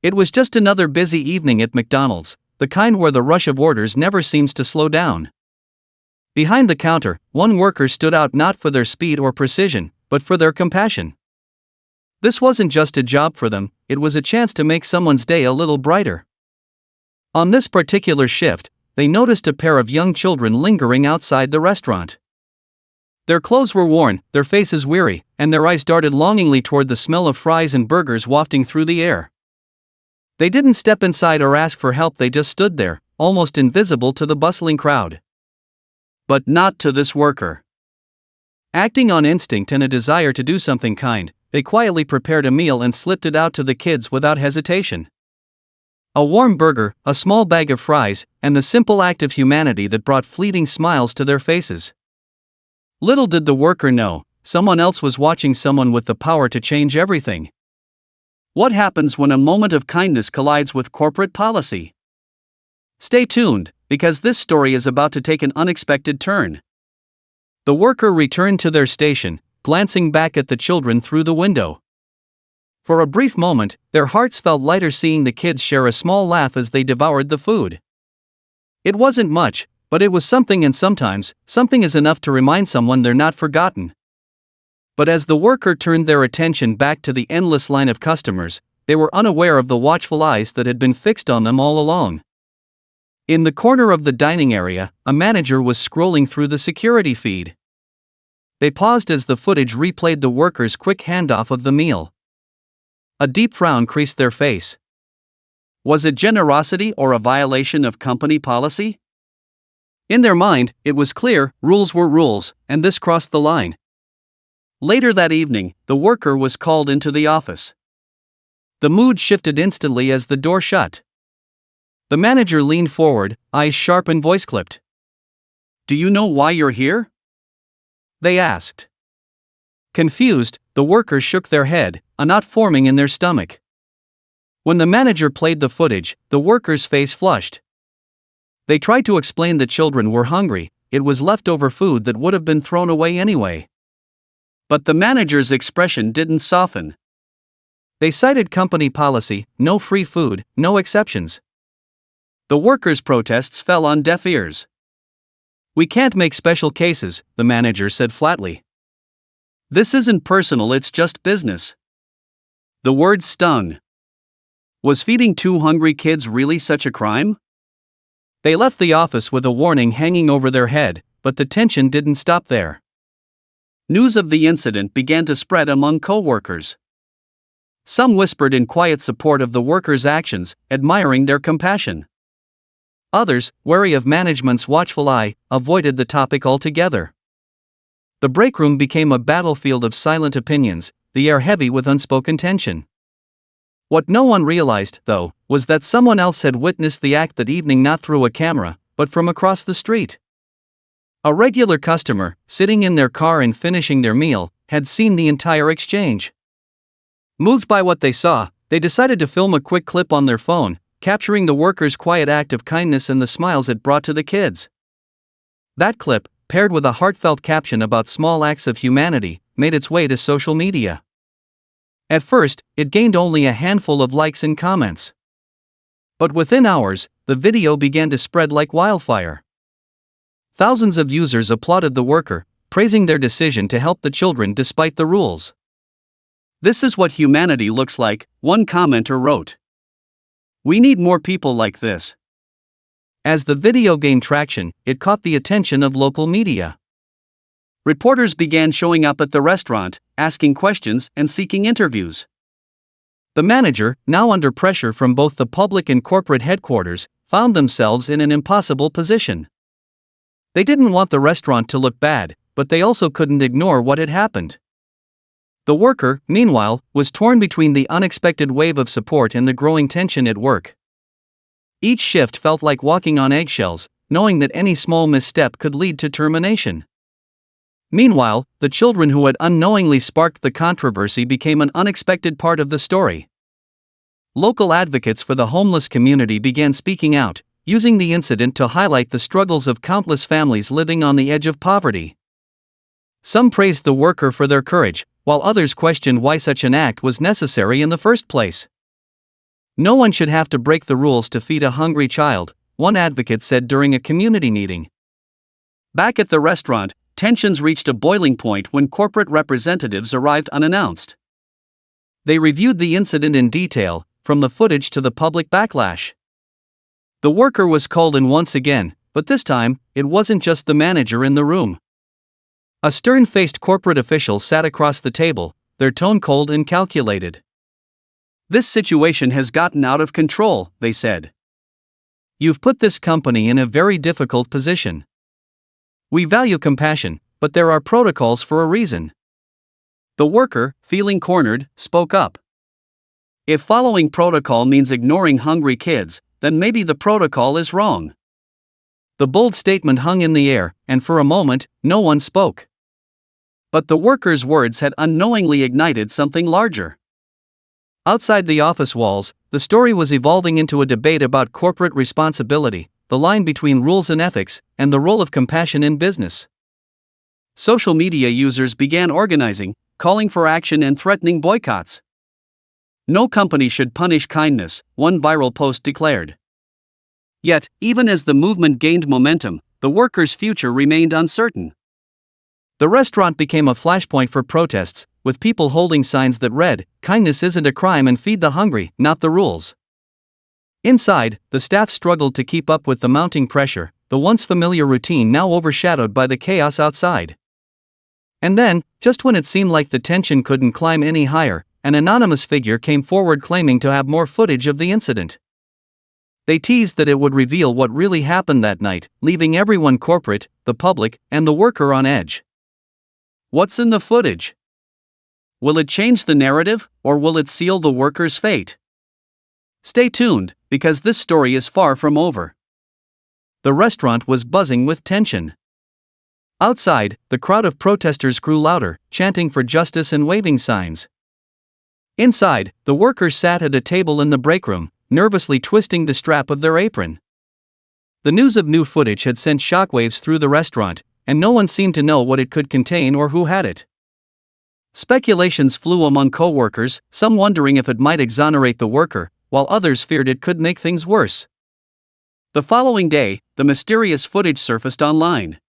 It was just another busy evening at McDonald's, the kind where the rush of orders never seems to slow down. Behind the counter, one worker stood out not for their speed or precision, but for their compassion. This wasn't just a job for them, it was a chance to make someone's day a little brighter. On this particular shift, they noticed a pair of young children lingering outside the restaurant. Their clothes were worn, their faces weary, and their eyes darted longingly toward the smell of fries and burgers wafting through the air. They didn't step inside or ask for help, they just stood there, almost invisible to the bustling crowd. But not to this worker. Acting on instinct and a desire to do something kind, they quietly prepared a meal and slipped it out to the kids without hesitation. A warm burger, a small bag of fries, and the simple act of humanity that brought fleeting smiles to their faces. Little did the worker know, someone else was watching, someone with the power to change everything. What happens when a moment of kindness collides with corporate policy? Stay tuned, because this story is about to take an unexpected turn. The worker returned to their station, glancing back at the children through the window. For a brief moment, their hearts felt lighter seeing the kids share a small laugh as they devoured the food. It wasn't much, but it was something, and sometimes, something is enough to remind someone they're not forgotten. But as the worker turned their attention back to the endless line of customers, they were unaware of the watchful eyes that had been fixed on them all along. In the corner of the dining area, a manager was scrolling through the security feed. They paused as the footage replayed the worker's quick handoff of the meal. A deep frown creased their face. Was it generosity or a violation of company policy? In their mind, it was clear, rules were rules, and this crossed the line. Later that evening, the worker was called into the office. The mood shifted instantly as the door shut. The manager leaned forward, eyes sharp and voice clipped. "Do you know why you're here?" they asked. Confused, the workers shook their head, a knot forming in their stomach. When the manager played the footage, the worker's face flushed. They tried to explain the children were hungry, it was leftover food that would have been thrown away anyway. But the manager's expression didn't soften. They cited company policy, no free food, no exceptions. The workers' protests fell on deaf ears. "We can't make special cases," the manager said flatly. "This isn't personal, it's just business." The words stung. Was feeding two hungry kids really such a crime? They left the office with a warning hanging over their head, but the tension didn't stop there. News of the incident began to spread among co-workers. Some whispered in quiet support of the workers' actions, admiring their compassion. Others, wary of management's watchful eye, avoided the topic altogether. The break room became a battlefield of silent opinions, the air heavy with unspoken tension. What no one realized, though, was that someone else had witnessed the act that evening, not through a camera, but from across the street. A regular customer, sitting in their car and finishing their meal, had seen the entire exchange. Moved by what they saw, they decided to film a quick clip on their phone, capturing the workers' quiet act of kindness and the smiles it brought to the kids. That clip, paired with a heartfelt caption about small acts of humanity, made its way to social media. At first, it gained only a handful of likes and comments. But within hours, the video began to spread like wildfire. Thousands of users applauded the worker, praising their decision to help the children despite the rules. "This is what humanity looks like," one commenter wrote. "We need more people like this." As the video gained traction, it caught the attention of local media. Reporters began showing up at the restaurant, asking questions and seeking interviews. The manager, now under pressure from both the public and corporate headquarters, found themselves in an impossible position. They didn't want the restaurant to look bad, but they also couldn't ignore what had happened. The worker, meanwhile, was torn between the unexpected wave of support and the growing tension at work. Each shift felt like walking on eggshells, knowing that any small misstep could lead to termination. Meanwhile, the children who had unknowingly sparked the controversy became an unexpected part of the story. Local advocates for the homeless community began speaking out, using the incident to highlight the struggles of countless families living on the edge of poverty. Some praised the worker for their courage, while others questioned why such an act was necessary in the first place. No one should have to break the rules to feed a hungry child, one advocate said during a community meeting. Back at the restaurant, tensions reached a boiling point when corporate representatives arrived unannounced. They reviewed the incident in detail, from the footage to the public backlash. The worker was called in once again, but this time, it wasn't just the manager in the room. A stern-faced corporate official sat across the table, their tone cold and calculated. "This situation has gotten out of control," they said. "You've put this company in a very difficult position. We value compassion, but there are protocols for a reason." The worker, feeling cornered, spoke up. "If following protocol means ignoring hungry kids, then maybe the protocol is wrong." The bold statement hung in the air, and for a moment, no one spoke. But the worker's words had unknowingly ignited something larger. Outside the office walls, the story was evolving into a debate about corporate responsibility, the line between rules and ethics, and the role of compassion in business. Social media users began organizing, calling for action and threatening boycotts. "No company should punish kindness," one viral post declared. Yet, even as the movement gained momentum, the workers' future remained uncertain. The restaurant became a flashpoint for protests, with people holding signs that read, "Kindness isn't a crime and feed the hungry, not the rules." Inside, the staff struggled to keep up with the mounting pressure, the once familiar routine now overshadowed by the chaos outside. And then, just when it seemed like the tension couldn't climb any higher, an anonymous figure came forward claiming to have more footage of the incident. They teased that it would reveal what really happened that night, leaving everyone, corporate, the public, and the worker, on edge. What's in the footage? Will it change the narrative, or will it seal the worker's fate? Stay tuned, because this story is far from over. The restaurant was buzzing with tension. Outside, the crowd of protesters grew louder, chanting for justice and waving signs. Inside, the workers sat at a table in the break room, nervously twisting the strap of their apron. The news of new footage had sent shockwaves through the restaurant, and no one seemed to know what it could contain or who had it. Speculations flew among co-workers, some wondering if it might exonerate the worker, while others feared it could make things worse. The following day, the mysterious footage surfaced online.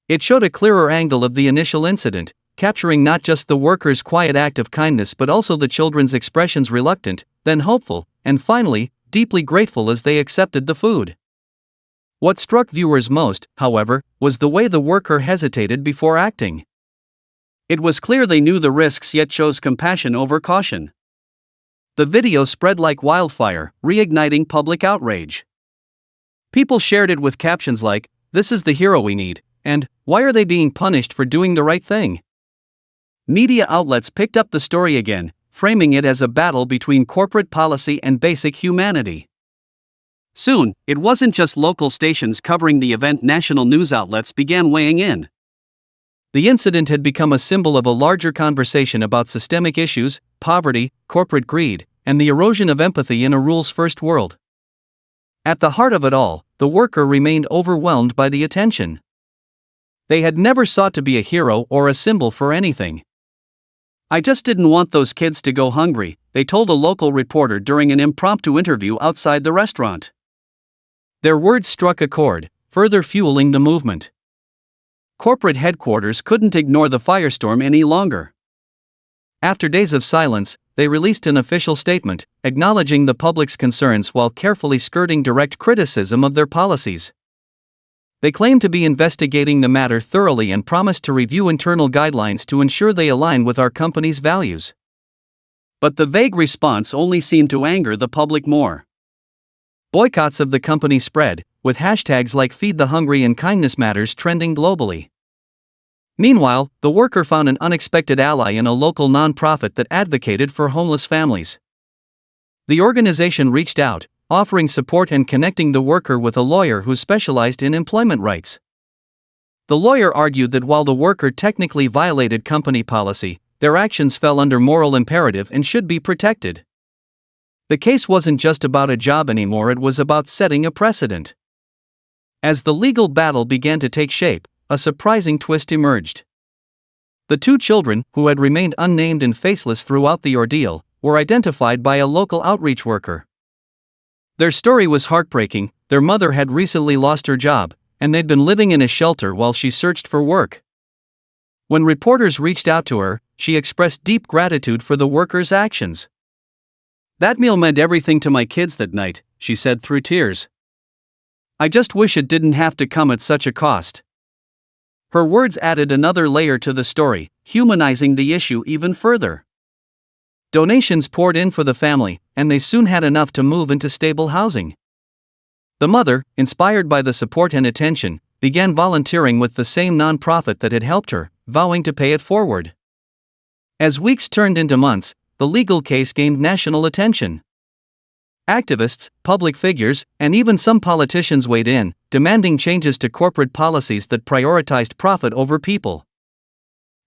It showed a clearer angle of the initial incident, capturing not just the worker's quiet act of kindness but also the children's expressions, reluctant, then hopeful, and finally, deeply grateful as they accepted the food. What struck viewers most, however, was the way the worker hesitated before acting. It was clear they knew the risks yet chose compassion over caution. The video spread like wildfire, reigniting public outrage. People shared it with captions like, "This is the hero we need," and "Why are they being punished for doing the right thing?" Media outlets picked up the story again, framing it as a battle between corporate policy and basic humanity. Soon, it wasn't just local stations covering the event, national news outlets began weighing in. The incident had become a symbol of a larger conversation about systemic issues, poverty, corporate greed, and the erosion of empathy in a rules-first world. At the heart of it all, the worker remained overwhelmed by the attention. They had never sought to be a hero or a symbol for anything. "I just didn't want those kids to go hungry," they told a local reporter during an impromptu interview outside the restaurant. Their words struck a chord, further fueling the movement. Corporate headquarters couldn't ignore the firestorm any longer. After days of silence, they released an official statement, acknowledging the public's concerns while carefully skirting direct criticism of their policies. They claimed to be investigating the matter thoroughly and promised to review internal guidelines to ensure they align with our company's values. But the vague response only seemed to anger the public more. Boycotts of the company spread, with hashtags like Feed the Hungry and Kindness Matters trending globally. Meanwhile, the worker found an unexpected ally in a local nonprofit that advocated for homeless families. The organization reached out, offering support and connecting the worker with a lawyer who specialized in employment rights. The lawyer argued that while the worker technically violated company policy, their actions fell under moral imperative and should be protected. The case wasn't just about a job anymore, it was about setting a precedent. As the legal battle began to take shape, a surprising twist emerged. The two children, who had remained unnamed and faceless throughout the ordeal, were identified by a local outreach worker. Their story was heartbreaking. Their mother had recently lost her job, and they'd been living in a shelter while she searched for work. When reporters reached out to her, she expressed deep gratitude for the workers' actions. "That meal meant everything to my kids that night," she said through tears. "I just wish it didn't have to come at such a cost." Her words added another layer to the story, humanizing the issue even further. Donations poured in for the family, and they soon had enough to move into stable housing. The mother, inspired by the support and attention, began volunteering with the same nonprofit that had helped her, vowing to pay it forward. As weeks turned into months, the legal case gained national attention. Activists, public figures, and even some politicians weighed in, demanding changes to corporate policies that prioritized profit over people.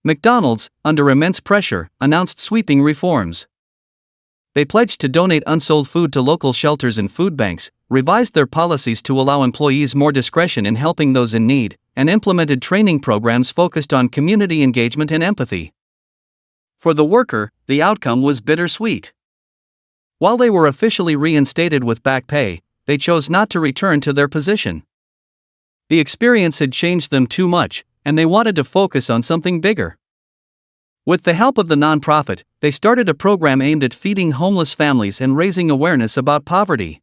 McDonald's, under immense pressure, announced sweeping reforms. They pledged to donate unsold food to local shelters and food banks, revised their policies to allow employees more discretion in helping those in need, and implemented training programs focused on community engagement and empathy. For the worker, the outcome was bittersweet. While they were officially reinstated with back pay, they chose not to return to their position. The experience had changed them too much, and they wanted to focus on something bigger. With the help of the nonprofit, they started a program aimed at feeding homeless families and raising awareness about poverty.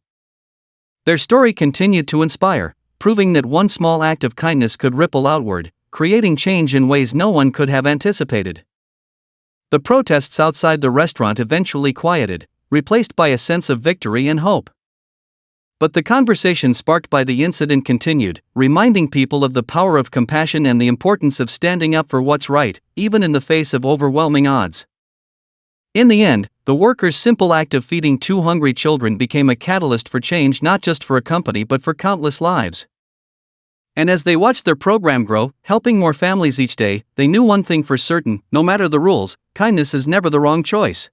Their story continued to inspire, proving that one small act of kindness could ripple outward, creating change in ways no one could have anticipated. The protests outside the restaurant eventually quieted, replaced by a sense of victory and hope. But the conversation sparked by the incident continued, reminding people of the power of compassion and the importance of standing up for what's right, even in the face of overwhelming odds. In the end, the workers' simple act of feeding two hungry children became a catalyst for change, not just for a company but for countless lives. And as they watched their program grow, helping more families each day, they knew one thing for certain: no matter the rules, kindness is never the wrong choice.